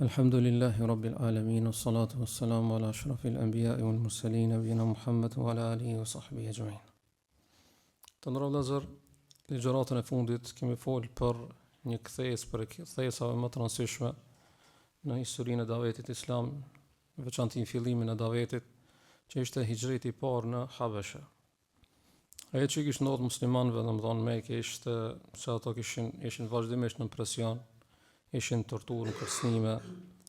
Alhamdulillahi Rabbil Alamin, wassalatu wassalamu ala ashrafil anbiya'i wal mursalin, nabiyina Muhammad wa ala alihi wa sahbihi ajma'in. Të ndërrohet vëllezër, ligjëratën e fundit kemi folë për një kthesë për kthesave më të rëndësishme në historinë e davetit islam, veçantë në fillimin e davetit, që ishte hijreti I parë në Habeshe. Ajo që kishte ndodhur muslimanëve, domethënë Mekë, ishte se ato ishin vazhdimisht në presion, ishin torturë, kërcënime,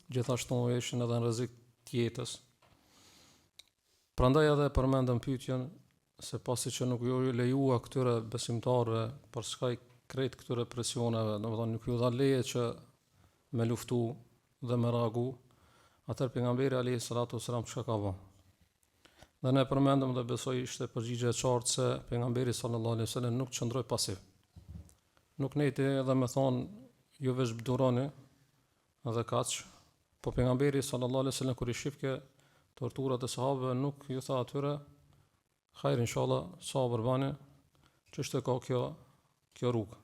gjithashtu ishin edhe në rrezik të jetës. Prandaj edhe përmendëm pyetjen se pasi që nuk ju lejua këtyre besimtarëve për shkak krejt këtyre presioneve, domethënë nuk ju dha leje që me luftu dhe me reagu, atëherë pejgamberi alayhi salatu wasalam çka ka bën? Dhe ne përmendëm dhe besoj ishte përgjigje e qartë se pejgamberi sallallahu alaihi wasallam nuk qëndroi pasiv. Nuk nejti edhe me thonë ju veç duroni edhe kaq, po pejgamberi sallallahu alaihi wasallam kur I shifke torturat e sahabëve nuk ju tha atyre hajr inshallah sabër bani, ç'është ka kjo rrugë.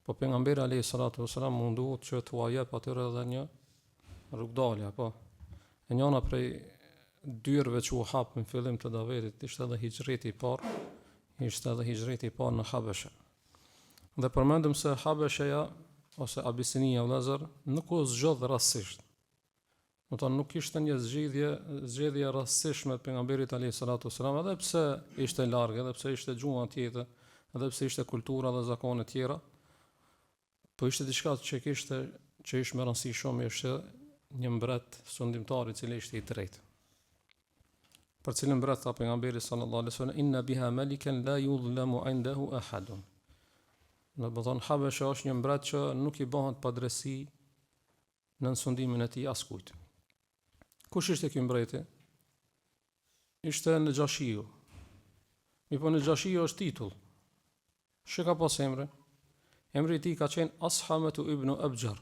Po pejgamberi alayhi salatu wasalam mundu që t'u jep atyre edhe një rrugdalje, po. E njëna prej dyrëve që u hap në fillim të davetit ishte edhe hijreti I parë në Habeshe. Dhe përmendëm se Habesheja ose Abisinia vëllezër nuk u zgjodh rastësisht. Do të thonë nuk ishte një zgjedhje rastësishme të pejgamberit alayhi salatu wasalam, edhe pse ishte larg, edhe pse ishte gjuha tjetër, edhe pse ishte kultura dhe zakone tjera, po ishte diçka që ishte me rëndësi shumë, ishte një mbret sundimtar I cili ishte I drejtë. Për cilën mbret tha pejgamberi sallallahu alaihi wasallam inna biha malikan la yudhlamu indahu ahadun. Në bëthon Habesha është një mbret që nuk I bëhet padresi në sundimin e tij askujt. Kush ishte ky mbreti? Ishte Najashiu. Po Najashiu është titull. Çka ka pas emrin? Emri I tij ka qenë Ashamatu ibn Abjar.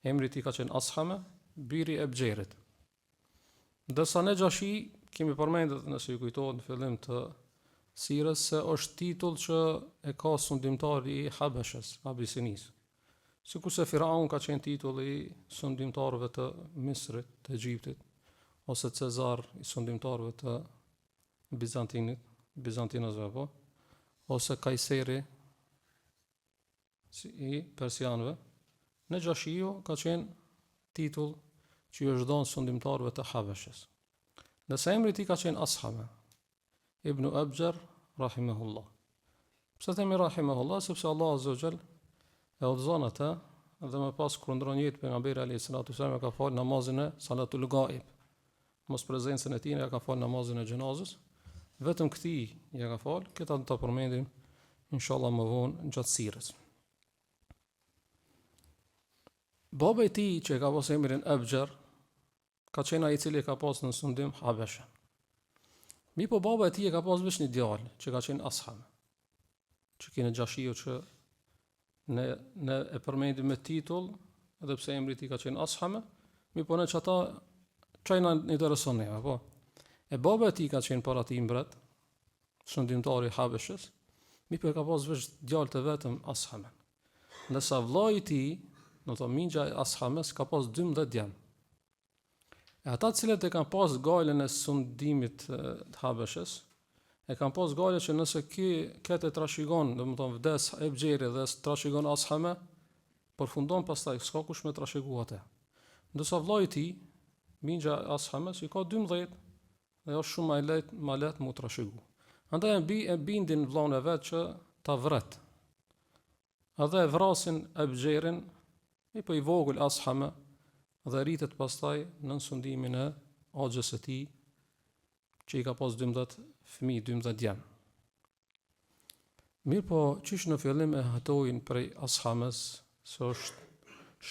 Emri I tij ka qenë Ashame, biri e Abjerit. Ndërsa Najashi kemi përmendur nëse ju kujtohet në fillim të sirës se është titull që e ka sundimtari I Habeshës, Abisinisë. Sikurse Firaun ka qenë titulli I sundimtarëve të Misrit, të Egjiptit, ose Cezar I sundimtarëve të Bizantinësve, po, ose Kajseri I persianëve. Najashiu ka qenë titull që I është dhënë sundimtarëve të Habeshës. Nëse emri I tij ka qenë Ashame Ibn Abjar rahimahullah. Pse themi rahimahullah? Sepse Allah azza wa jall e udhëzon atë dhe më pas kur ndron jetë pejgamberi alayhi salatu wasallam ka fal namazin e salatul ghaib. Mos prezencën e tij ka fal namazin e xhenazës, vetëm këtij ja ka fal, këta do ta përmendim inshallah më vonë gjatë sirrës. Baba I tij që ka pas emrin Abjar ka qenë ai I cili ka pas në sundim Habeshën. Po baba e tij ka pas veç një djalë që ka qenë Asham. Që kene Najashiu që ne e përmendim me titull, edhe pse emri I tij ka qenë Asham, po ne çata çajna intereson ne, po. E baba e tij ka qenë para tij mbret, sundimtari I Habeshës, po ka pas veç djalë të vetëm Asham. Ndërsa vllai I tij, do të thonë mingja e Ashamës, ka pas 12 djemë. E ata cilët e kanë pas gajlen e sundimit të Habeshës, e kanë pas gajlen që nëse këtë e trashëgon, domethënë vdes Ebxheri dhe trashëgon Ashame, përfundon pastaj s'ka kush me trashëgu atë. Ndërsa vllai I tij, mingja e Ashamës, I ka 12 dhe është shumë më lehtë mu trashëgu. Andaj e bindin vllaun e vet që ta vret. Edhe e vrasin Ebxherin, po I vogël Ashame, dhe rritet pastaj në sundimin e axhës së tij, që I ka pas 12 fëmijë, 12 djemë. Po çish në fillim e hatojnë prej Ashamës, se është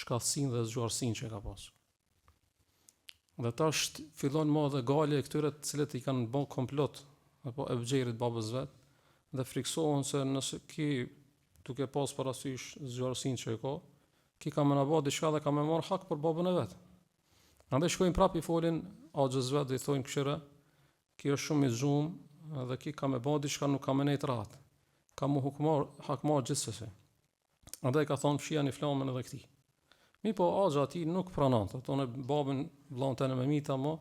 shkallësinë dhe zgjuarsinë që ka pas. Dhe tash fillon më dhe gale e këtyre të cilët I kanë bën komplot, apo Ebxherit babës vet, dhe friksohen se nëse duke pas parasysh zgjuarsinë që ka, ki ka më nabë diçka dhe ka më marr hak për babën e vet. Andaj shkojnë prapë I folin axhës vet dhe I thonë këshira, ki është shumë I zhum dhe ki ka më bë diçka, nuk ka më nejt rahat. Ka më hakmar gjithsesi. Andaj ka thonë fshijani flamën edhe këtij. Mi po axha ati nuk pranon, thonë babën vllahun tënë me mita mo,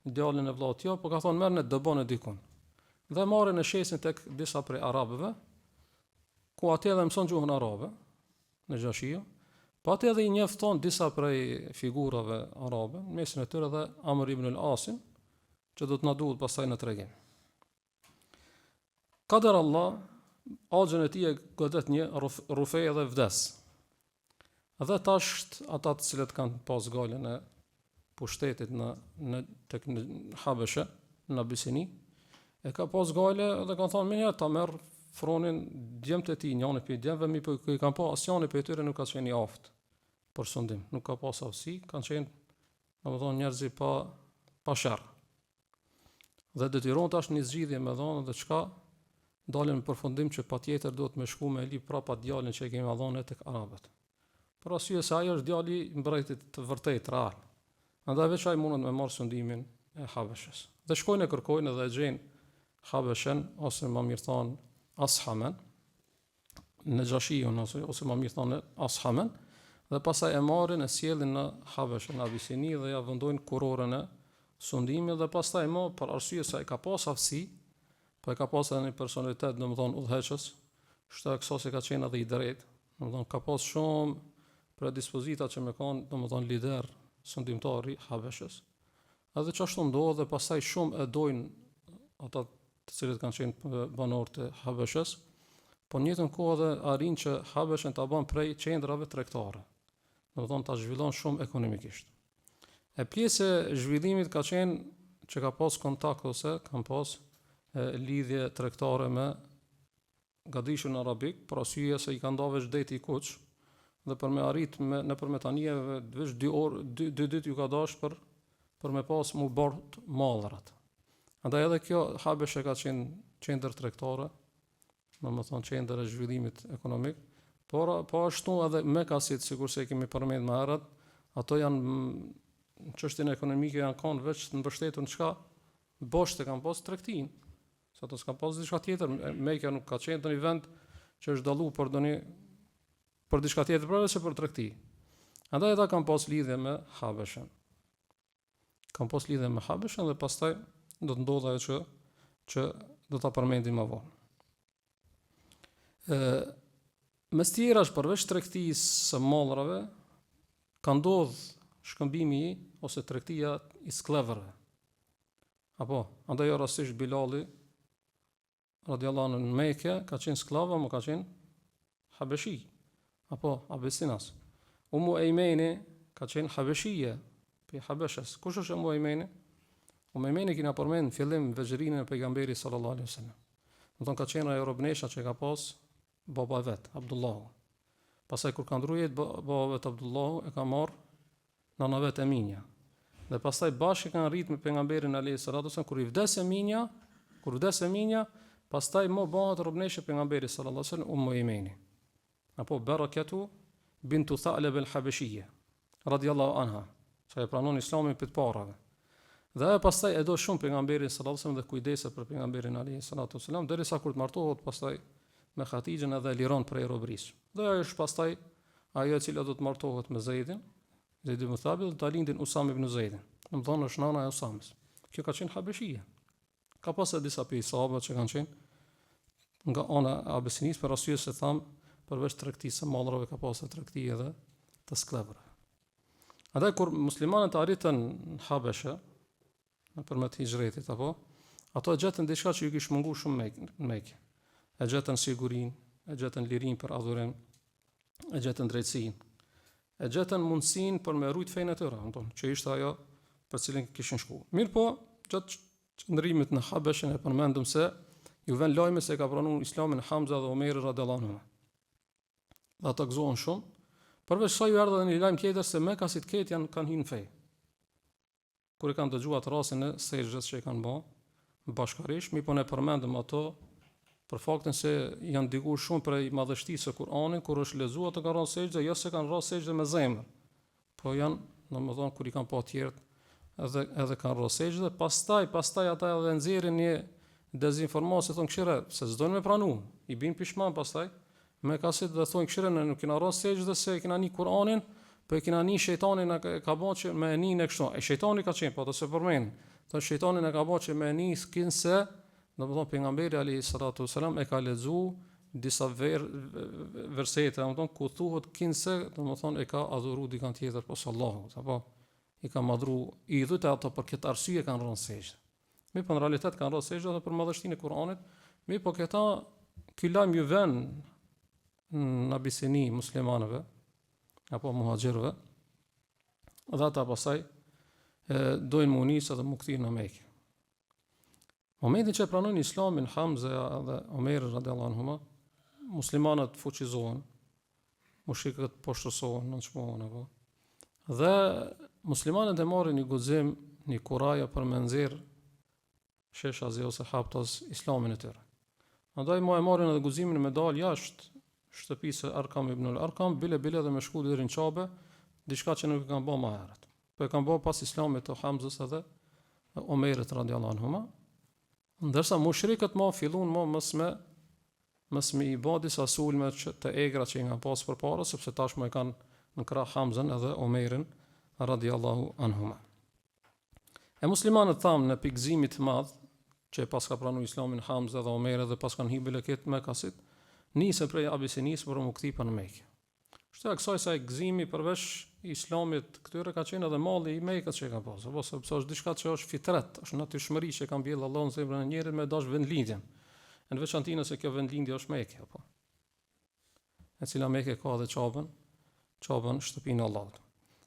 djalin e vllat jo, po ka thonë merrni dëbon e dikun. Dhe marrin e shesin tek disa prej arabëve, ku atë edhe mëson gjuhën arabe në Gjashia, po atë edhe i njofton disa prej figurave arabe, në mesin e tyre edhe Amr ibn al-Asin, që do të na duhet pastaj në tregim. Kader Allah, axhën e tij e godet një rufej dhe vdes. Dhe tash ata të cilët kanë pas galën e pushtetit tek në Habeshe, në Abisini, e ka pas gale dhe kanë thonë minja ta merr fronin djemt e tij, njëri për djemve, mi po i kanë pa asnjëri për tyre nuk ka qenë i aftë për sundim, nuk ka pas aftësi, kanë qenë, domethënë njerëz pa sherr. Dhe detyron tash një zgjidhje me dhënë dhe çka dalin në përfundim që patjetër duhet me shku me lip prapa djalin që e kemi dhënë tek arabët. Për arsye se ai është djali i mbretit të vërtet real. Andaj veç ai mundet me marr sundimin e Habeshës. Dhe shkojnë e kërkojnë dhe e gjejnë Habeshen ose më mirë thonë Ashamen në Gjashiun ose më mirë thonë Ashamen, dhe pastaj e marrin e sjellin në Habeshën, në Abisini dhe ja vendojnë kurorën e sundimit dhe pastaj më për arsye se ai ka pas aftësi, po e ka pas edhe një personalitet, domethënë udhëheqës, shta këso se ka qenë edhe i drejtë, domethënë ka pas shumë predispozita që me kanë, domethënë lider sundimtari Habeshës. Edhe çashtu ndodh dhe pastaj shumë e dojnë ata të cilët kanë qenë banorë të Habeshës, po në njëjtën kohë edhe arrin që Habeshën ta bën prej qendrave tregtare. Domethënë ta zhvillon shumë ekonomikisht. E pjesë e zhvillimit ka qenë që ka pas kontakt ose kanë pas lidhje tregtare me gadishun arabik, për arsye se i kanë dhënë veç deti i kuq, dhe për me arrit nëpërmjet anijeve veç 2 ditë ju ka dash për me pas mu bort mallrat. Andaj edhe kjo Habeshe ka qenë qendër tregtare, domethënë qendër e zhvillimit ekonomik, por po ashtu edhe Mekasit, sikur se kemi përmend më herët, ato janë në çështjen ekonomike janë kanë veç të mbështetur në çka boshte kanë pas tregtin. Sa ato s'kan pas diçka tjetër, Mekja nuk ka qenë në një vend që është dalluar për diçka tjetër përveç se për tregti. Andaj ata kanë pas lidhje me Habeshën. Kanë pas lidhje me Habeshën dhe pastaj do të ndodhë ajo që do ta përmendim më vonë. Mes tjerash përveç tregtisë së mallrave, ka ndodhur shkëmbimi ose tregtia i sklavërve. Apo, andaj rastisht Bilali radiallahu anhu në Mekë ka qenë sklav, apo ka qenë Habeshi, apo Abesinas. Umu Ejmeni ka qenë Habeshije, për Habeshës. Kush është Umu Ejmeni? Umu Ejmeni kina përmend në fillim veçërinë e pejgamberit sallallahu alaihi wasallam. Do të ka qenë ajo robnesha që ka pas baba vet, Abdullahu. Pastaj kur ka ndrujet baba vet Abdullahu e ka marr nana vet Eminja. Dhe pastaj bashkë kanë rrit me pejgamberin alayhi salatu wasallam kur i vdes Eminja, pastaj më bëhet robnesha pejgamberit sallallahu alaihi wasallam Ummu Ejmeni. Apo Barakatu bintu Thalab al-Habashiyya radiyallahu anha, që e pranon Islamin për të parave. Dhe pastaj e do shumë pejgamberin sallallahu alaihi wasallam dhe kujdeset për pejgamberin alayhi salatu wasallam derisa kur të martohet pastaj me Hatixhen edhe liron prej robërisë. Dhe ajo është pastaj ajo e cila do të martohet me Zeidin, Zeid ibn Thabit, dhe ta lindin Usam ibn Zeidin. Domthonë është nana e Usamës. Kjo ka qenë Habeshia. Ka pasur disa prej sahabëve që kanë qenë nga ana e Abesinis, për arsye se tham përveç tregtisë së mallrave ka pasur tregti edhe të sklavëve. Andaj kur muslimanët arritën në Habeshe nëpërmjet hijretit apo ato gjetën diçka që ju kishte munguar shumë në Mekë. E gjetën sigurinë, e gjetën lirinë për adhurim, e gjetën drejtsinë, e gjetën mundësinë për me rujt fenë e tyre, që ishte ajo për cilën kishin shkuar. Mirë po, gjatë qëndrimit në Habeshën e përmendëm se ju vën lajme se ka pranuar Islamin Hamza dhe Omeri radhiyallahu anhu. Dhe ata gëzohen shumë. Përveç sa ju erdhi edhe një lajm tjetër se Mekasit këtë kanë hyrë në fe. Kur e kanë dëgjuar atë rastin e sejdës që e kanë bërë bashkërisht, mi po ne përmendëm ato për faktin se janë ndikuar shumë prej madhështisë së Kur'anit, kur është lexuar të kanë rënë sejdë, jo se kanë rënë sejdë me zemër. Po janë, domethënë kur i kanë pa të tjerë edhe kanë rënë sejdë, pastaj ata edhe nxjerrin një dezinformacion, thonë këshire se s'dojnë me pranu, i bin pishman pastaj Mekasit dhe thonë këshire ne nuk kena rënë sejdë se kena një Kur'anin Po e kena një shejtanin e ka bërë që me nin e kështu. E shejtani ka qenë, po të se përmend. Thonë shejtanin e ka bërë që me nin skinse, domethënë pejgamberi alayhi salatu wasalam e ka lexuar disa versete, domethënë ku thuhet kinse, domethënë e ka adhuru dikant tjetër pas Allahut, apo i ka madhru idhujt ato për këtë arsye kanë rënë sejdë. Mi po në realitet kanë rënë sejdë edhe për madhështinë e Kuranit, mi po këta ky lajm ju vën në Abisini muslimanëve apo muhaxhirëve, dhe ata pasaj dojnë më unisë edhe më kthirë në Mekë. Momentin që pranojnë Islamin Hamza dhe Omer radhiyallahu anhuma, muslimanët fuqizohen, mushrikët poshtërsohen, nënçmohen apo. Dhe muslimanët e marrin një guxim, një kuraja për me nxjerr sheshazi ose haptas islamin e tyre. Andaj e marrin edhe guximin me dal jashtë shtëpisë së Arkam ibn al-Arkam, bile dhe me shku deri në Qabe, diçka që nuk e kanë bërë më herët. Po e kanë bërë pas islamit të Hamzës edhe Omerit radhiyallahu anhuma. Ndërsa mushrikët fillun mos me i bë disa sulme të egra që i nga pas përpara, sepse tashmë e kanë në krah Hamzën edhe Omerin radhiyallahu anhuma. E muslimanët thamë në pikëzimin të madh që pas ka pranuar Islamin Hamza dhe Omeri dhe pas kanë hyrë leket Mekasit, nisën prej Abisinisë për u kthyer në Mekë. Kështu kësaj sa gëzimi përveç Islamit këtyre ka qenë edhe malli i Mekës që ka pasur, apo sepse është diçka që është fitret, është natyrshmëri që ka mbjellë Allahu në zemrën e njerit me dash vendlindjen. Në veçantë nëse kjo vendlindje është Mekë apo. E cila Mekë ka edhe Qabën shtëpinë e Allahut.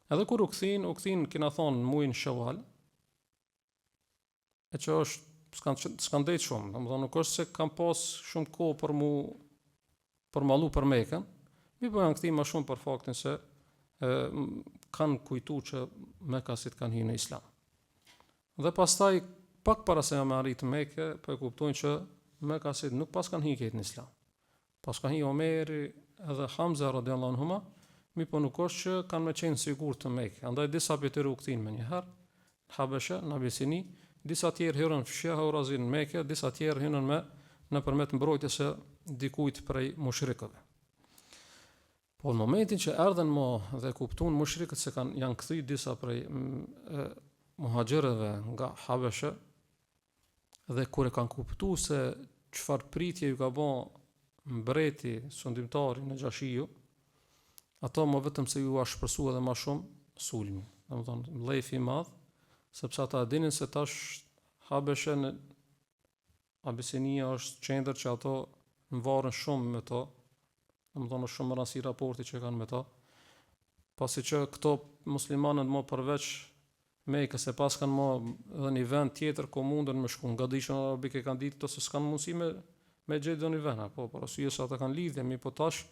Edhe kur u kthin kena thonë në muajin Shawal, e që është s'kan dhejtë shumë, domethënë nuk është se kam pas shumë kohë për mallu për Mekën, mi po janë kthim më shumë për faktin se kanë kujtu që Mekasit kanë hyrë në Islam. Dhe pastaj pak para se me arrit Mekë, po e kuptojnë që Mekasit nuk pas kanë hyrë në Islam. Pas kanë hyrë Omeri edhe Hamza radhiyallahu anhuma, mi po nuk është që kanë me qenë sigurt të Mekë. Andaj disa prej tyre u kthin më një herë në Habeshe, në Abisini, disa tjerë hyrën fshehë Horazin në Mekë, disa tjerë hyrën nëpërmjet mbrojtjes së dikujt prej mushrikëve. Po në momentin që erdhen dhe kuptuan mushrikët se janë kthy disa prej muhaxhirëve nga Habeshe, dhe kur e kanë kuptuar se çfarë pritje ju ka bën mbreti sundimtari në Gjashiu, ato më vetëm se ju shpresu edhe më shumë sulmi. Domethënë mlefi i madh, sepse ata dinin se tash Habeshe në Abisinia është qendër që ato mvarën shumë me to, domethënë është shumë rëndësi raporti që kanë me to, pasi që këto muslimanët më përveç Mekës se pas kanë më edhe një vend tjetër ku mundën me shku, nga dishën arabike kanë ditë të se s'kan mundësi me gjetë dhe një vend, po për arsye se ata kanë lidhje, mi po tash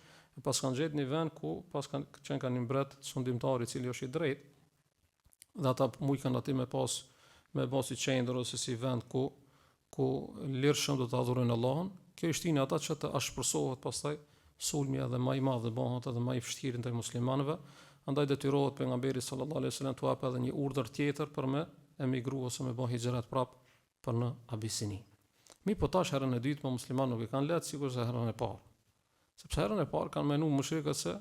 pas kanë gjetë një vend ku pas kanë një mbret sundimtari i cili është i drejtë, dhe ata mujkan aty me pas si qendër ose si vend ku lirshëm do të adhurojnë Allahun. Kjo i shtin ata që të ashpërsohet pastaj sulmi edhe më i madh dhe bëhet edhe më i vështirë ndaj muslimanëve. Andaj detyrohet pejgamberi sallallahu alaihi wasallam të japë edhe një urdhër tjetër për me emigru ose me bë hijrat prap për në Abisini. Mi po tash herën e dytë më muslimanë nuk e kanë lehtë sikur se herën e parë. Sepse herën e parë kanë menuar mushrikët se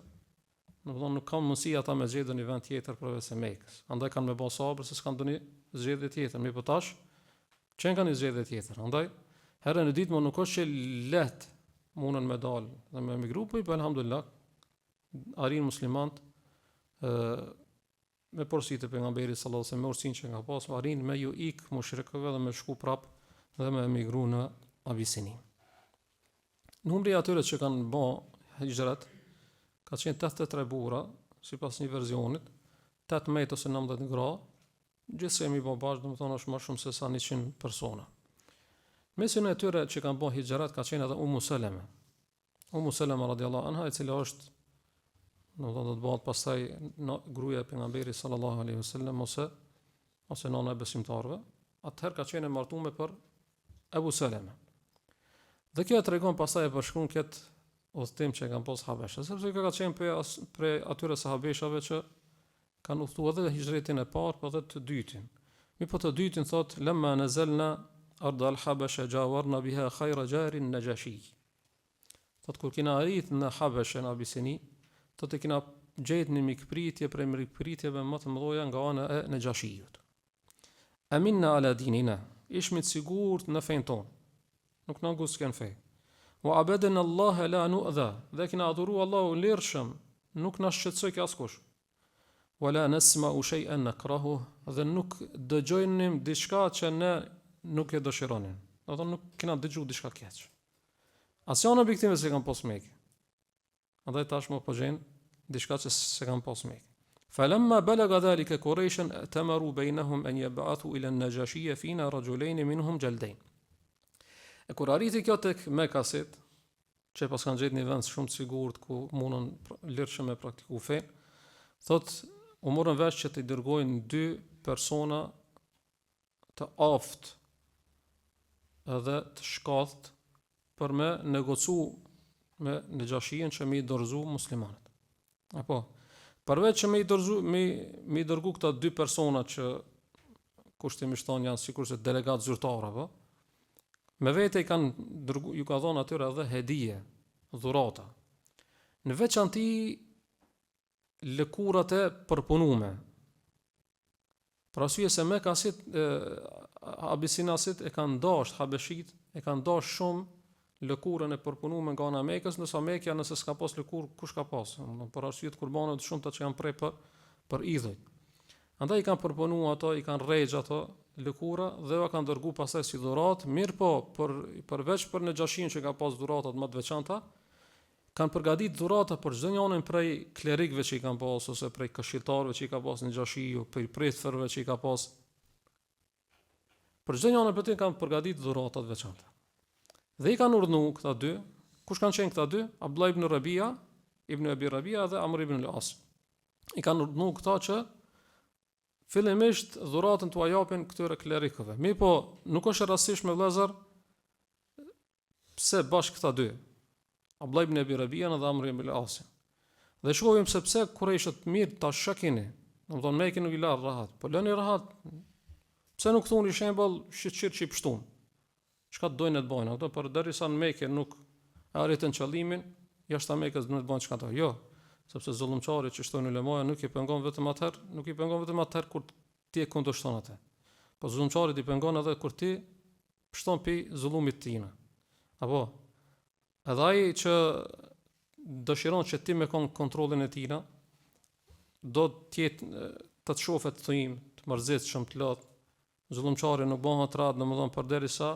nuk kanë mundësi ata me zgjedhë një vend tjetër përveç se Mekës. Andaj kanë me bë sabër se s'kan ndonjë zgjedhje tjetër. Mi po tash çen kanë një zgjedhje tjetër. Andaj herën e dytë më nuk është që lehtë mundën me dalë dhe me emigru, po alhamdulillah arrin muslimanët me porositë e pejgamberit sallallahu alaihi wasallam, me ursinë që nga pas, arrin me ju ik mushrikëve dhe me shku prap dhe me emigru në Abisini. Numri atyre që kanë bë hijrat ka qenë 83 burra, sipas një versionit, 18 ose 19 gra, gjithsesi bë bashkë, domethënë është më shumë se sa 100 persona. Mesin e tyre që kanë bë hijrat ka qenë edhe Ummu Salama. Ummu Salama radhiyallahu anha, e cila është do të bëhet pastaj gruaja e pejgamberit sallallahu alaihi wasallam ose nona e besimtarëve, atëherë ka qenë martuar për Abu Salama. Dhe kjo tregon pastaj e përshkruan këtë udhtim që kanë pas Habesha, sepse kjo ka qenë prej atyre sahabeshave që kanë udhëtuar edhe hijretin e parë, por edhe të dytin. Mi po të dytin thot lamma nazalna ardh al-Habasha jawarna biha khayra jarin Najashi. Thot kur kena arrit në Habeshe në Abisini, të kena gjetë një mikpritje prej mikpritjeve më të mëdha nga ana e Nejashijut. Aminna ala dinina, ishmi të sigurt në fenë tonë, nuk na ngusken fe. Wa abadana Allah la nu'dha, dhe kina adhuru Allahu lirshëm, nuk na shqetësoi askush. Wala nasma'u shay'an nakrahu, dhe nuk dëgjojnim diçka që ne nuk e dëshironin. Do thonë nuk kena dëgju diçka keq. As janë objektive se kanë pas Mekë. Andaj tashmë po gjen diçka që se kanë pas Mekë. Falamma balaga dhalika Quraishan tamaru bainahum an yab'athu ila an-Najashiyya fina rajulain minhum jaldain. E kur arriti kjo tek Mekasit, që pas kanë gjetë një vend shumë të sigurt ku mundon lirshëm me praktiku fe, thot u morën vesh që të dërgojnë 2 persona të aftë edhe të shkathët për me negocu me Nejashijën që me i dorëzu muslimanët. Apo, përveç që me i dërgu këta 2 persona që kushtimisht thonë janë sikur se delegat zyrtar apo, me vete i kanë dërgu, ju ka dhënë atyre edhe hedije, dhurata. Në veçanti lëkurat e përpunume. Për arsye se Mekasit, Abisinasit e kanë dashur Habeshit, e kanë dashur shumë lëkurën e përpunuar nga ana Mekës, ndërsa Mekja nëse s'ka pas lëkurë, kush ka pas? Për arsye të kurbanëve të shumta që janë prej për idhuj. Andaj i kanë përpunuar ato, i kanë rrejgj ato lëkura dhe ja kanë dërguar pastaj si dhuratë, mirë po përveç për Nejashin që ka pas dhuratat më të veçanta, kanë përgatitur dhurata për çdo njërin prej klerikëve që i kanë pas ose prej këshilltarëve që i ka pas Nejashiu, prej pritërve që i ka pas. Për çdo njërin prej tyre kanë përgatitur dhurata të veçanta. Dhe i kanë urdhëruar këta 2, kush kanë qenë këta 2? Abdullah ibn Rabia, ibn Abi Rabia dhe Amr ibn al-As. I kanë urdhëruar këta që fillimisht dhuratën t'u japin këtyre klerikëve. Mi po, nuk është e rastishme vëllezër pse bashkë këta 2, Abdullah ibn Abi Rabia dhe Amr ibn al-As. Dhe shohim se pse kurajshët mirë ta shakini, domethënë Mekën nuk i la rahat, po lëni rahat. Pse nuk thoni shembull shqirtë që i pshtun? Çka dojnë të bëjnë ato, por derisa në Mekë nuk arritën qëllimin, jashtë Mekës do të bëjnë çka ato. Jo, sepse zullumçari që shtojnë ulemaja nuk i pengon vetëm atëherë kur ti e kundërshton atë. Po zullumçari i pengon edhe kur ti shton pi zullumit të tij. Apo edhe ai që dëshiron që ti me kontrollin e tij, do të jetë të shohë të thim, të mërzitshëm, të lot. Zullumçari nuk bën hatrat, domethënë përderisa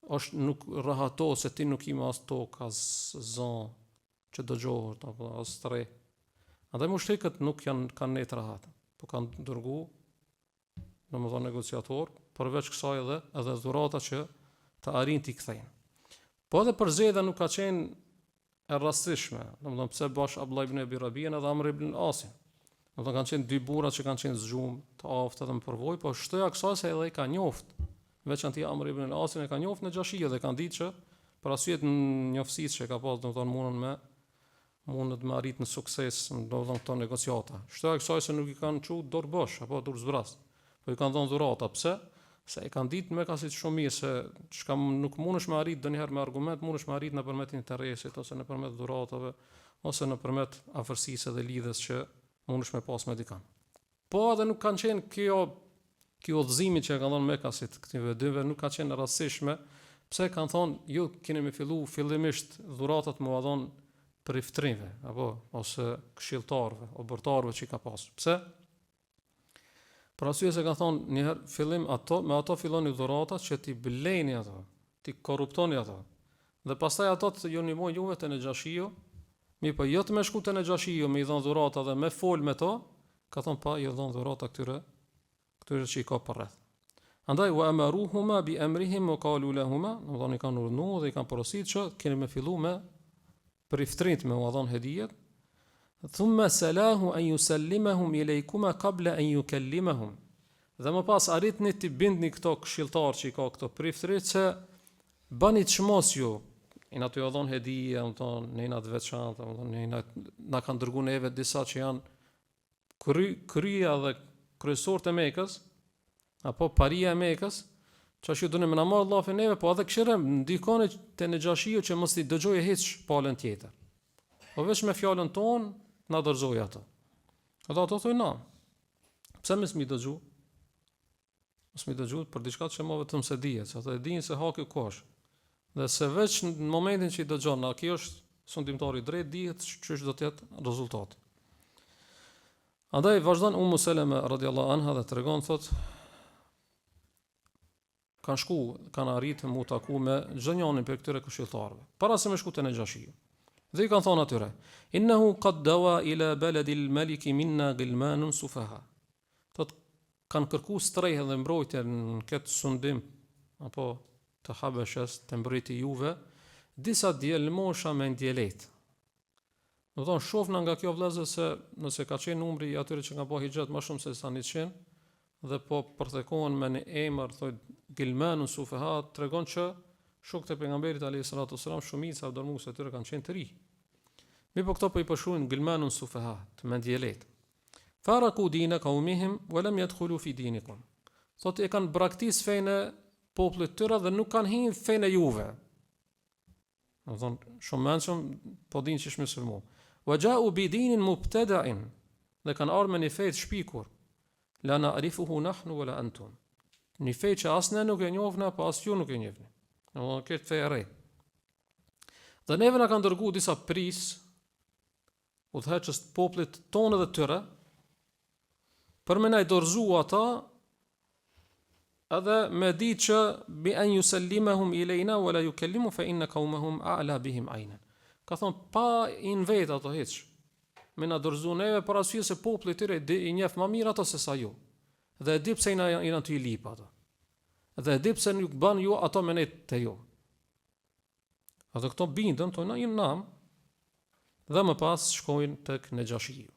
është nuk rahato se ti nuk i mas tokë as zon që dëgjohet apo as tre. Andaj mushrikët nuk kanë ne të rahat, po kanë dërgu domethënë negociator, përveç kësaj edhe dhurata që të arrin ti kthejnë. Po edhe për zgjedhja nuk ka qenë e rastishme, domethënë pse bash Abdullah ibn Abi Rabia dhe Amr ibn al-As. Domethënë kanë qenë 2 burra që kanë qenë zgjumë, të aftë edhe më përvojë, po shtoja kësaj se edhe i ka njoft. Veçanti Amr ibn al-As e ka njoft në Nejashijë dhe kanë ditë që për arsye të njoftësisë që ka pas, domethënë mundën me arrit në sukses, domethënë këto negociata. Shtoja kësaj se nuk i kanë çu dorë bosh apo dorë zbras. Po i kanë dhënë dhurata, pse? Se e kanë ditë Mekasit shumë mirë se çka nuk mundesh me arrit ndonjëherë me argument, mundesh me arrit nëpërmjet interesit ose nëpërmjet dhuratave ose nëpërmjet afërsisë dhe lidhjes që mundesh me pas me dikën. Po edhe nuk kanë qenë kjo udhëzimi që kanë dhënë Mekasit këtyre 2-ve nuk ka qenë rastishme, pse kanë thonë ju keni me fillu fillimisht dhuratat më dhon priftrimve apo ose këshilltarëve, obortarëve që ka pasur. Pse? Për arsye se kanë thonë një herë fillim me ato filloni dhuratat që ti bleni ato, ti korruptoni ato. Dhe pastaj ato të ju ndihmojnë juve te Nejashiu, po jo të më shku te Nejashiu me i dhon dhurata dhe me fol me to, ka thonë pa i dhon dhurata këtyre që i ka përreth. Andaj wa amaruhuma bi amrihim wa qalu lahumā, domethënë kanë urdhëruar dhe i kanë porositur që keni me fillu me priftrit me u dhon hedijet. Thumma salahu an yusallimahum ilaykuma qabla an yukallimahum. Dhe më pas arritni të bindni këto këshilltar që i ka këto priftrit se bani çmos ju. I na të dhon hedije, domethënë nëna të veçanta, domethënë na kanë dërguar neve disa që janë kryja dhe kryesorët e Mekës, apo paria e Mekës, çashtu do ne më na marr Allahu neve, po edhe këshirem ndikoni te Nejashiu që mos i dëgjojë hiç palën tjetër. Po vetëm me fjalën tonë na dorëzoi ato. Ato thonë na. Pse më smi dëgju? Mos më dëgju për diçka që më vetëm se dihet, se ata e dinë se haki ku është. Dhe se veç në momentin që i dëgjon, a kjo është sundimtari drejt, dihet ç'është do të jetë rezultati. Andaj vazhdon Ummu Seleme radhiyallahu anha dhe tregon thotë kanë arritë mu taku me çdo njërin për këtyre këshilltarëve, para se me shku te Nexhashiu. Dhe i kanë thonë atyre: "Innahu qad dawa ila baladil malik minna gilmanun sufaha." Thotë kanë kërku strehë dhe mbrojtje në këtë sundim apo të Habeshës, të mbriti juve, disa djelë mosha me ndjelet. Do të thonë shofna nga kjo vëllezër se nëse ka qenë numri i atyre që kanë bërë hijret më shumë se sa 100 dhe po përthekohen me një emër thotë Gilmanun Sufaha, tregon që shokët e pejgamberit alayhis salatu wasalam shumica dormuese atyre kanë qenë të ri. Mi po këto po i përshkruajnë Gilmanun Sufaha, të mendjelet. Faraku dina qaumihim wa lam yadkhulu fi dinikum. Thotë e kanë braktis fenë popullit të tyre dhe nuk kanë hyrë fenë juve. Do thonë shumë mençëm po dinë që është musliman. Wa ja'u bi dinin mubtada'in. Dhe kanë ardhur me një fe të shpikur. La na'rifuhu nahnu wala antum. Një fe që as ne nuk e njohna, po as ju nuk e njihni. Do thonë këtë fe e re. Dhe neve na kanë dërguar disa pris udhëheqës të popullit tonë dhe tyre për me na i dorëzu ata edhe me di që bi an yusallimahum ilayna wala yukallimu fa inna qaumahum a'la bihim aynan. Ka thonë pa i në vetë ato hiç. Me na dorëzu neve për arsye se populli i tyre i njeh më mirë ato se sa ju. Dhe e di pse janë ty lip ato. Dhe e di pse nuk ban ju ato me ne te ju. Ato këto bindën, thonë na nam dhe më pas shkojnë tek Nexhashiu.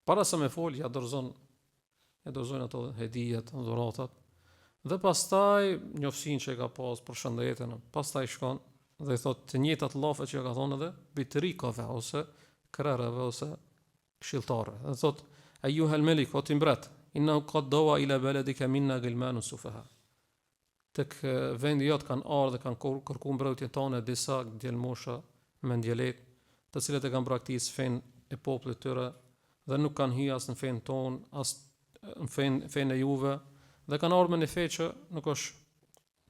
Para se me fol ja dorëzojnë ato hedijet, dhuratat. Dhe pastaj njofsin që ka pas për shëndetën, pastaj shkon dhe i thot të njëjtat llafe që ka thonë edhe bitrikave ose krerave ose këshilltarëve. Dhe thot ayyuhal malik o ti mbret, innahu qad dawa ila baladika minna gilmanun sufaha. Tek vendi jot kanë ardhur dhe kanë kërkuar mbrojtjen tonë disa djelmosha me ndjelet, të cilët e kanë braktis fen e popullit tyre dhe nuk kanë hyrë as në fen ton, as në fen e juve, dhe kanë ardhur me një fe që nuk është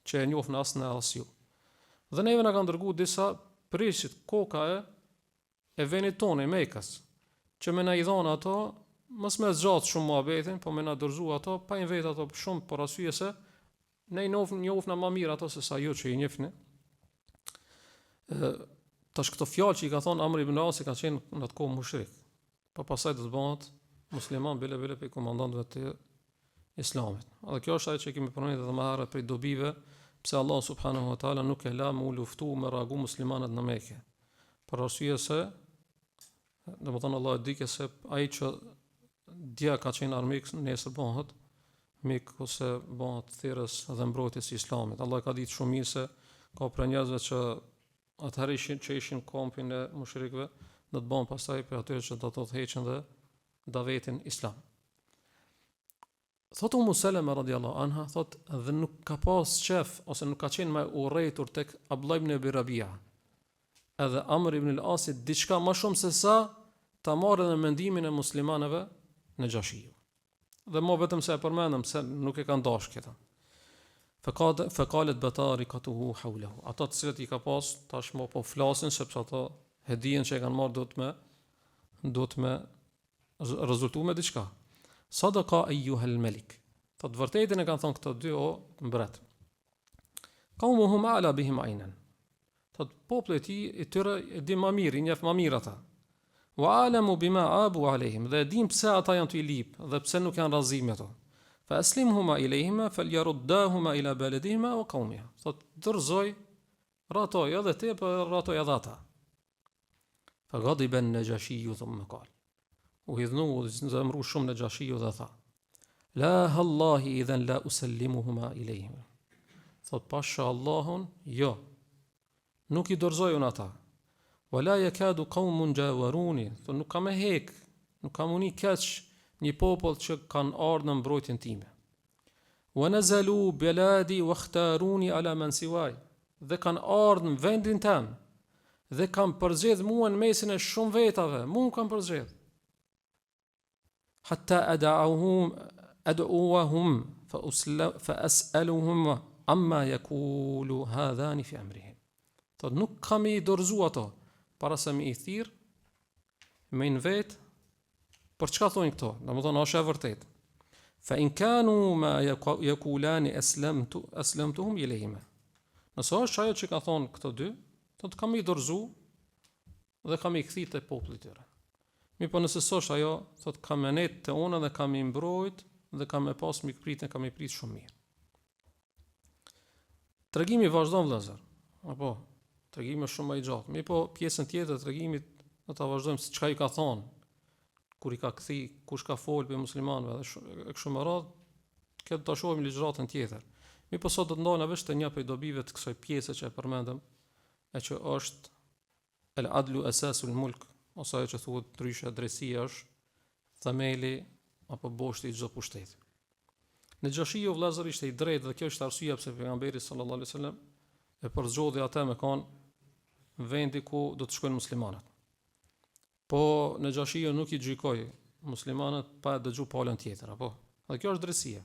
që e njohën as në as ju. Dhe neve na kanë dërguar disa prishit koka e vendit tonë, Mekës, që me na i dhonë ato, mos me zgjat shumë muhabetin, po me na dorëzu ato, pa i vetë ato shumë për arsye se ne i njohna më mirë ato se sa ju që i njihni. Tash këto fjalë që i ka thonë Amr ibn As ka qenë në atë kohë mushrik. Po pastaj do të bëhet musliman bile pe komandantëve të Islamit. Dhe kjo është ajo që kemi përmendur edhe më herët për dobive, pse Allah subhanahu wa taala nuk e la me u luftu me ragu muslimanët në Mekë. Për arsye se domethënë Allah e di se ai që dia ka qenë armik nesër bëhet mik ose bëhet thirrës dhe mbrojtës i Islamit. Allah ka ditë shumë mirë se ka për njerëzve që atëherë që ishin kompin e mushrikëve, do të bëhen pastaj për atyre që do të heqin dhe davetin Islam. Thotë Ummu Seleme radhiyallahu anha, thotë dhe nuk ka pas qef ose nuk ka qenë më urrëtur tek Abdullah ibn Abi Rabia. Edhe Amr ibn al-As diçka më shumë se sa ta marrë në mendimin e muslimanëve në Xhashiu. Dhe mo vetëm se e përmendëm se nuk e kanë dash këta. Faqalet batarikatuhu hawlahu. Ata të cilët i ka pas tashmë po flasin sepse ato hedhjen që e kanë marrë do të me rezultu me diçka. Sadaqa ayyuhal malik. Të vërtetën e kanë thonë këto dy o mbret. Qaumuhum a'la bihim aynan. Të populli i tyre e di më mirë, i njeh më mirë ata. Wa alamu bima abu alehim. Dhe din pse ata janë të i lip dhe pse nuk janë razim ato. Fa aslimhuma ilayhima falyaruddahuma ila baladihima wa qaumiha. Thot dorëzoj ratoj edhe ti për ratoj edhe ata. Fa ghadiba an-Najashiu thumma qala. U hidhnu u zemru shumë Nexhashiu dhe tha: La hallahi idhan la usallimuhuma ilayhima. Thot pasha Allahun, jo. Nuk i dorëzoj unë ata. Wala yakadu qaumun jawaruni. Thot nuk kam e hek, nuk kam uni keq një popull që kanë ardhur në mbrojtjen time. Wa nazalu biladi wakhtaruni ala man siwai. Dhe kanë ardhur në vendin tim dhe kanë përzgjedh mua në mesin e shumë vetave, mua kanë përzgjedh. hatta ad'uhum fa as'aluhum amma yaqulu hadhani fi amrihim. Thot nuk kam i dorëzu ato para se më i thirr me në vet për çka thonë këto, domethënë është e vërtetë. Fa in kanu ma yaqulani aslamtuhum ilayhima. Nëse është ajo që ka thonë këto dy, thot kam i dorëzu dhe kam i kthit te populli i tyre. Mi po nëse s'është ajo, thot kam menet te ona dhe kam i mbrojt dhe kam e pas mikpritën, kam i prit shumë mirë. Tregimi vazhdon vëllazër. Apo tregimi është shumë më i gjatë. Mi po pjesën tjetër të tregimit do ta vazhdojmë se çka i ka thonë kur i ka kthi, kush ka folë për muslimanëve dhe kështu me radhë, këtë ta shohim ligjratën tjetër. Mi po sot do të ndalna vetë të një prej dobive të kësaj pjese që e përmendëm, e që është el adlu asasul mulk, ose ajo që thuhet ndryshe drejtësia është themeli apo boshti i çdo pushteti. Në Xhashiu vëllazër ishte i drejtë dhe kjo është arsyeja pse pejgamberi sallallahu alaihi wasallam e përzgjodhi atë me kon vendi ku do të shkojnë muslimanët. Po në Xhashiu nuk i gjykoi muslimanët pa dëgjuar palën tjetër, apo. Dhe kjo është drejtësia.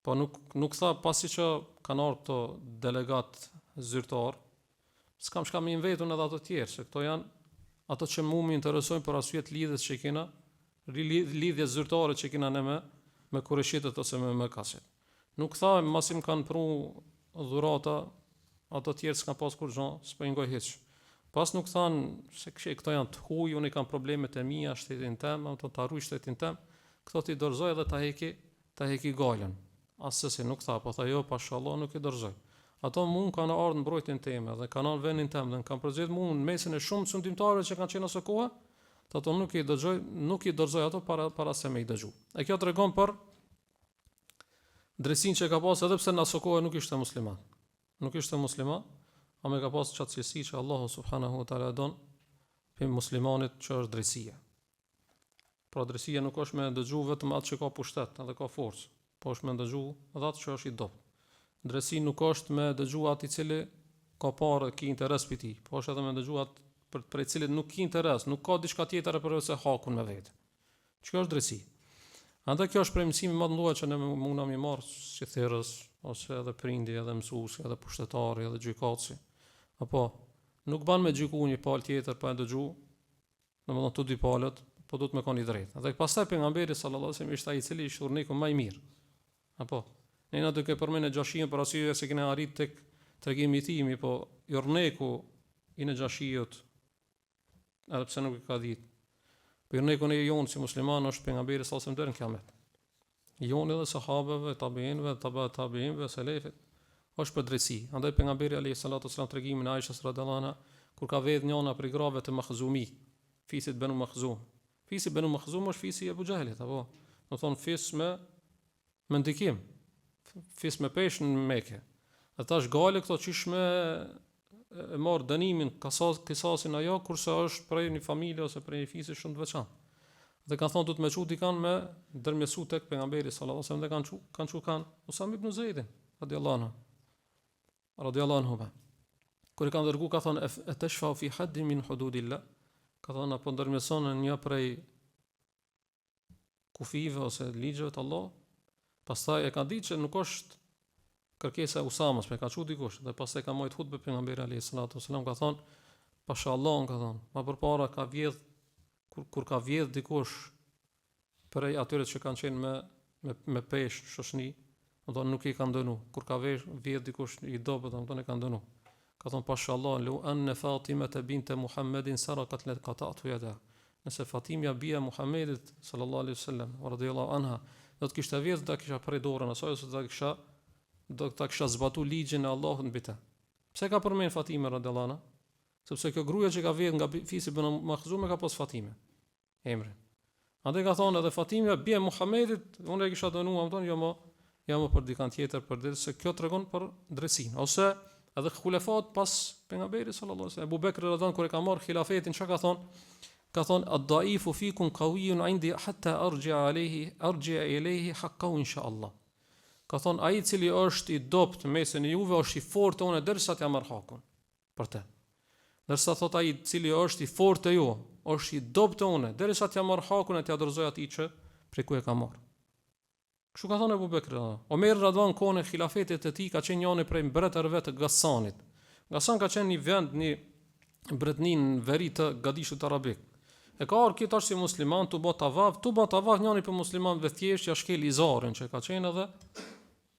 Po nuk tha pasi që kanë ardhur këto delegat zyrtar, s'kam shka me vetun edhe ato tjerë, se këto janë ato që mu më interesojnë për arsye të lidhjes që kena, lidhjes zyrtare që kena ne me Kureshitët ose me Mekasit. Nuk tha masim kanë pru dhurata, ato tjerë s'kan pas kur gjon, s'po ngoj hiç. Pas nuk thanë se këto janë të huaj, unë kam problemet e mia, shtetin tim, ato ta harroj shtetin tim, këto ti dorëzoj edhe ta heki galën. Asësi nuk tha, po tha jo, pashallah nuk i dorëzoj. Ato mund kanë ardhur në mbrojtjen time dhe kanë ardhur vendin tim dhe kanë përgjigjur mua në mesin e shumë sundimtarëve që kanë qenë asaj kohe, ato nuk i dorëzoj ato para se me i dëgju. E kjo tregon për drejtsinë që ka pas edhe pse në asaj kohe nuk ishte musliman. Nuk ishte musliman, a me ka pas çatësi që Allahu subhanahu wa taala don për muslimanit që është drejtësia. Pra drejtësia nuk është me dëgju vetëm atë që ka pushtet, edhe ka forcë, po është me dëgju edhe atë që është i dobët. Drejtësi nuk është me dëgju atë i cili ka parë ki interes për ti, po është edhe me dëgju atë për i cili nuk ki interes, nuk ka diçka tjetër për se hakun me vetë. Që është drejtësi. Andaj kjo është prej mësimit më të mëdha që ne mundam i marr si thirrës ose edhe prindi, edhe mësuesi, edhe pushtetari, edhe gjykatësi. Apo nuk ban me gjyku një palë tjetër pa e dëgju, domethënë të dy palët, po duhet me kanë i drejtë. Dhe pastaj pejgamberi sallallahu alajhi wasallam ishte ai i cili shurniku më i mirë. Apo ne duke përmendë Xhashiun për arsye se kena arrit tek tregimi i tij, po jorneku i në Xhashiut, edhe pse nuk e ka ditë. Po jorneku ne jon si musliman është pejgamberi sallallahu alajhi wasallam deri në kiamet. Jon edhe sahabeve, tabiinëve, tabiinëve, selefit, është për drejtësi. Andaj pejgamberi alayhi salatu wasallam tregimin e Aishës radhiyallahu anha kur ka vjedh njëna prej grave të Makhzumi, fisit Banu Makhzum. Fisi Banu Makhzum është fisi e Abu Jahlit, apo do thon fis me ndikim. Fis me peshën në Mekë. Ata është gale këto qish me e marr dënimin kisasin ajo kurse është prej një familje ose prej një fisi shumë të veçantë. Dhe kanë thonë do të më çuti kanë me ndërmjesu tek pejgamberi sallallahu alajhi wasallam dhe kanë Usam ibn Zeidin radhiyallahu anhu. Kur i kanë dërguar ka thonë atashfa fi hadd min hududillah. Ka thonë apo ndërmjeson në një prej kufive ose ligjeve të Allah. Pastaj e ka ditë që nuk është kërkesa e Usamës, me ka thënë dikush, dhe pastaj ka marrë hutbë pejgamberi alayhis salatu wasallam ka thonë, pashallah ka thonë, më përpara ka vjedh kur ka vjedh dikush prej atyre që kanë qenë me peshë shoshni, do nuk i kanë dënu. Kur ka vjedh dikush i dobët, do ne kanë dënu. Ka thonë pashallah lu an Fatima bint Muhammedin sarakat la qata'tu yada. Nëse Fatimja bia Muhammedit sallallahu alaihi wasallam radhiyallahu anha do të kishte vjedh ta kisha prej dorën asaj ose do ta kisha zbatu ligjin e Allahut mbi të. Pse ka përmend Fatime radhiyallahu anha? Sepse kjo gruaja që ka vjedh nga fisi Banu Makhzum ka pas Fatime emrin. Andaj ka thonë edhe Fatimja bia Muhammedit, unë e kisha dënuar, thonë jo më për dikant tjetër, përderisa kjo tregon për drejtsinë. Ose edhe xhulefat pas pejgamberit sallallahu alaihi wasallam, Abu Bekr radhiyallahu kur e ka marr xhilafetin, çka ka thonë? Ka thonë ad-daifu fikum qawiyyun 'indi hatta arji'a ilayhi haqqahu inshallah. Ka thonë ai i cili është i dobët mesin e juve është i fortë unë derisa t'ja marr hakun për të. Derisa thot ai i cili është i fortë ju, është i dobët unë derisa t'ja marr hakun e t'ja dorëzoj atij që prej ku e ka marrë. Kështu ka thonë Abu Bekri. Omer radhiyallahu anhu në khilafetit e tij ka qenë njëri prej mbretërve të Gassanit. Gassan ka qenë një vend, një mbretëni në veri të Gadishut arabik. E ka ardhur këtu si musliman tu bë tavaf njëri për muslimanëve thjesht ja shkel izarin që ka qenë edhe,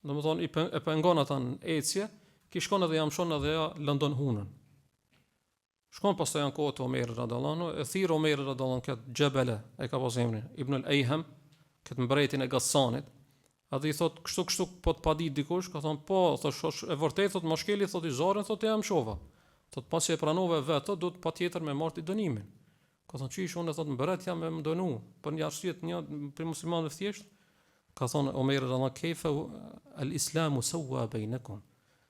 domethënë e pengon ata në ecje, ki shkon edhe jam shon edhe ja lëndon hunën. Shkon pastaj janë kohë të Omerit radhiyallahu anhu, e thirr Omerit radhiyallahu anhu këtë Jabala, e ka pas emrin Ibn al-Ayham, këtë mbretin e Gassanit. Atë i thot kështu po të padit dikush, ka thon po, thosh e vërtet thot moshkeli thot izarin thot jam shova. Thot pasi e pranove vetë, duhet patjetër me marrë dënimin. Ka thonë çish unë thot mbret jam me dënu, për një arsye të një për muslimanëve thjesht. Ka thonë Omer radhiyallahu anhu kayfa al-islamu sawwa bainakum.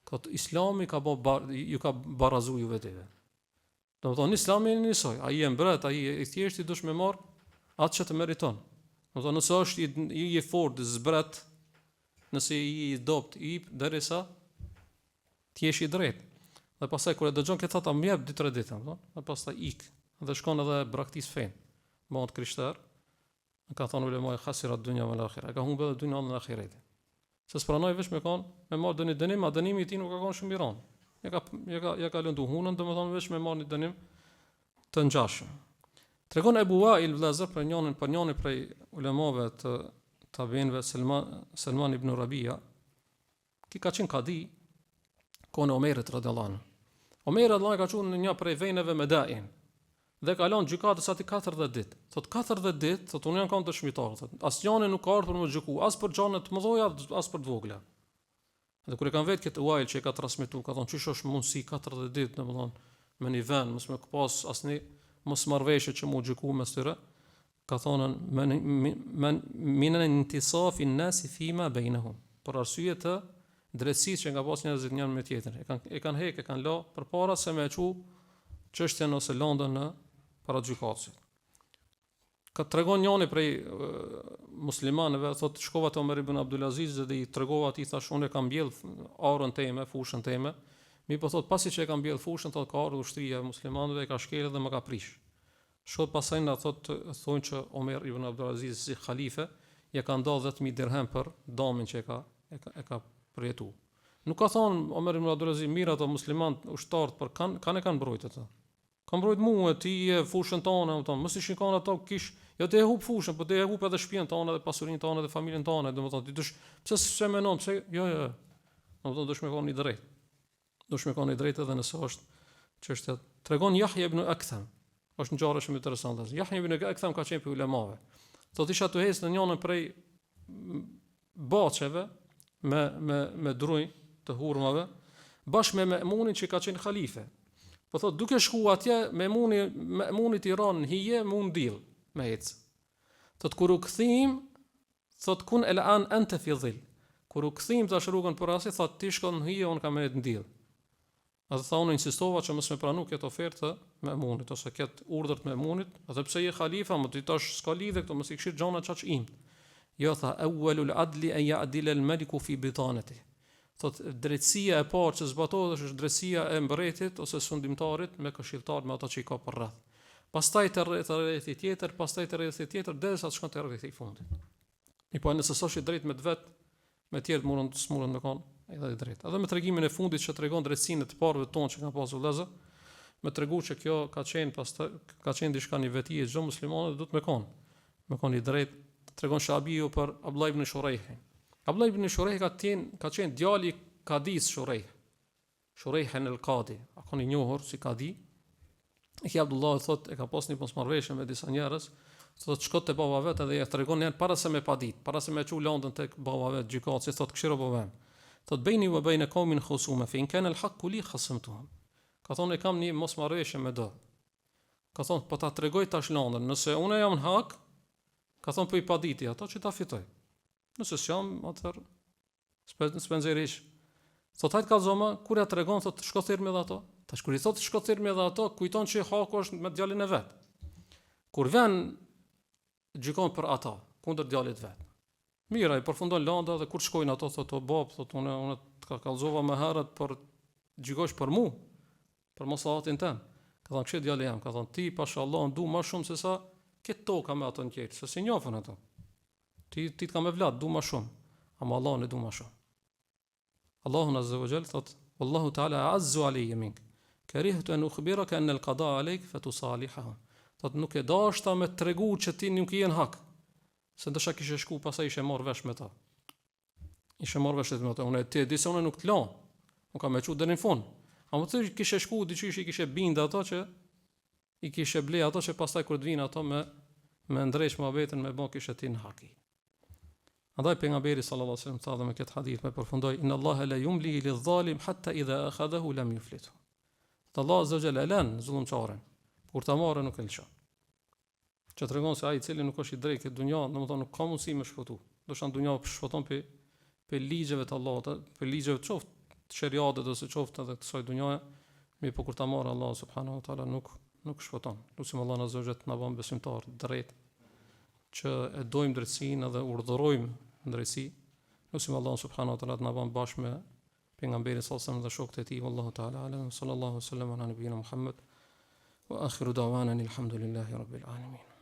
Ka thonë Islami ju ka barazu ju vetëve. Domethënë Islami në njësoj, ai e mbret, ai i thjesht i dush me marr atë që të meriton. Domethënë nëse është i fort zbret, nëse i dopt i derisa ti je i drejtë. Dhe pastaj kur e dëgjon këtë ata më jep 2-3 ditë, dhe pastaj ik dhe shkon edhe braktis fen. Bëhet krishter. Ka thonë ulema e khasirat dunya wal akhirah. Ka humbë edhe dunya dhe ahiretin. Se s'pranoi veç me marr dënim, a dënimi i tij nuk ka qenë shumë i rënd. Ja ka lëndu hunën, domethënë veç me marr një dënim të ngjashëm. Tregon Ebu Wail vëllazër për njërin prej ulemave të tabiinëve Selman ibn Rabia, ki ka qenë kadi kohën e Omerit radhiyallahu anhu. Omer radhiyallahu anhu ka qenë në një prej veneve me Dain dhe ka lënë gjykatës aty 40 ditë. Thot 40 ditë, thot unë jam kam dëshmitar, thot asnjëri nuk ka ardhur për më gjyku, as për gjëra të mëdha, as për të vogla. Dhe kur e kanë vetë këtë Wail që e ka transmetuar, ka thonë çish është mundsi 40 ditë, domethënë me një vend, mos më pas asnjë mos marrveshje që mu gjyku mes tyre. Ka thonë min intisafi an-nas fima bainahum. Për arsye të drejtësisë që nga pas njerëzit njëri me tjetrin. E kanë lë përpara se me çu çështjen ose lëndën në para gjykatësit. Ka tregon njëri prej muslimanëve, thotë shkova te Omer ibn Abdulaziz dhe i tregova atij, thash unë kam mbjell arën time, fushën time. Mi po thot pasi që e ka mbjell fushën, thot ka ardhur ushtria e muslimanëve, e ka shkelë dhe më ka prish. Shkot pasaj na thonë që Omer ibn Abdulaziz si khalife ja ka ndodhur 10.000 dirhem për damin që e ka përjetu. Nuk ka thonë Omer ibn Abdulaziz mirë ato muslimanë ushtarët për kanë mbrojtë ato. Kanë mbrojtë mua ti e fushën tonë, mos i shikon ato kish, jo të e hub fushën, po të e hub edhe shtëpinë tonë dhe pasurinë tonë dhe familjen tonë, domethënë ti dush pse s'e mendon, pse jo. Domethënë dush me qenë i drejtë. Dush me qenë i drejtë edhe nëse është çështja. Tregon Yahya ibn Aktham. Është ngjarje shumë interesante. Yahya ibn Aktham ka qenë për ulemave. Thotë isha të hes në njërin prej baçeve me druj të hurmave, bashkë me Memunin që ka qenë khalife. Po thotë duke shku atje Memunit i ran hije mund diell me ec. Thotë kur u kthim, thotë kun el-an anta fi dhill. Kur u kthim tash rrugën për rasti, thotë ti shkon hije, un kam me diell. Atë thonë insistova që mos më pranu këtë ofertë me Memunit ose këtë urdhër të Memunit, edhe pse je khalifa, më ti tash s'ka lidhje këto, mos i kishit gjona çaq im. Jo tha awwalul adli an ya'dil al-maliku fi bitanati. Thot drejtësia e parë që zbatohet është drejtësia e mbretit ose sundimtarit me këshilltar me ato që i ka për rreth. Pastaj te rrethi tjetër, pastaj te rrethi tjetër derisa të shkon te rrethi i fundit. I po nëse sosh i drejt me vet, me tjerë mundon me kon edhe i drejt. Edhe me tregimin e fundit që tregon drejtsinë të parëve tonë që kanë pasur vëllezër, me tregu që kjo ka qenë diçka një veti e çdo muslimanit duhet me kon i drejt. Tregon Shabiu për Abdullah ibn Shurayh. Abdullah ibn Shurayh ka qenë djali kadis Shurayh el-Qadi. A kanë i njohur si kadi? Ki Abdullah thotë e ka pas një mosmarrveshje me disa njerëz, thotë shkot te baba vet edhe ja tregon janë para se me padit, para se me çu lëndën tek baba vet gjykatës, thotë këshiro babam. Thotë bejni wa baina qaumin khusuma fa in kana al-haqqu li khasamtuhum. Ka thonë kam një mosmarrveshje me do. Ka thonë po ta tregoj tash lëndën, nëse unë jam në hak, ka thonë po i paditi ato që ta fitoj. Nëse s'jam, atëherë spenxerish. Thotë hajt kallzoma, kur ja tregon thotë shko thirr me ato. Tash kur i thotë shko thirr me ato, kujton që haku është me djalin e vet. Kur vjen gjykon për ata, kundër djalit vet. Mira, i përfundon lënda dhe kur shkojnë ato thotë o bab, thotë unë të kallzova më herët për gjykosh për mua, për mosahatin tëm. Ka thonë kështu djali jam, ka thonë ti pashallah ndu më shumë se sa këtë toka me ato në tjetër, se si njofën ato. Ti të ka me vlat, du ma shumë, ama Allahun e du ma shumë. Allahun azza wa jall thot: "Wallahu ta'ala azzu alayya mink. Karihtu an ukhbiraka an al-qada alayk fatusalihahu." Thot nuk e dashta me tregu që ti nuk je në hak. Se ndoshta kishe shku pasaj ishe marr vesh me ta. Ishe marr vesh me ta. Unë ti di se unë nuk të la. Unë kam e çu deri në fund. Ama ti kishe shku diçysh i kishe bind ato që i kishe ble ato që pastaj kur të vinë ato me ndresh mohabetën me bë kishe ti në haki. Andaj pejgamberi sallallahu alaihi wasallam tha dhe me këtë hadith me përfundoj: "Inna Allaha la yumli lidh-dhalim hatta idha akhadahu lam yuflithu." Allah azza wa jalla lan zullumçarin, kur ta marrë nuk e lëshon. Që tregon se ai i cili nuk është i drejtë këtë dunjë, domethënë nuk ka mundësi me shpëtu. Do shan dunjë shpëton pe ligjeve të Allahut, pe ligjeve të qoftë të shariatit ose qoftë edhe të kësaj dunjaje, mi po kur ta marrë Allah subhanahu wa taala nuk shpëton. Lutim Allah azza wa jalla të na bën besimtar të drejtë, që e dojmë drejtsinë dhe urdhërojmë drejtësi. Lutim Allah subhanahu wa taala të na bën bashkë me pejgamberin sallallahu alaihi wasallam dhe shokët e tij. Wallahu taala alam. Sallallahu alaihi wasallam ala nabiyina Muhammad wa akhiru da'wana alhamdulillahi rabbil alamin.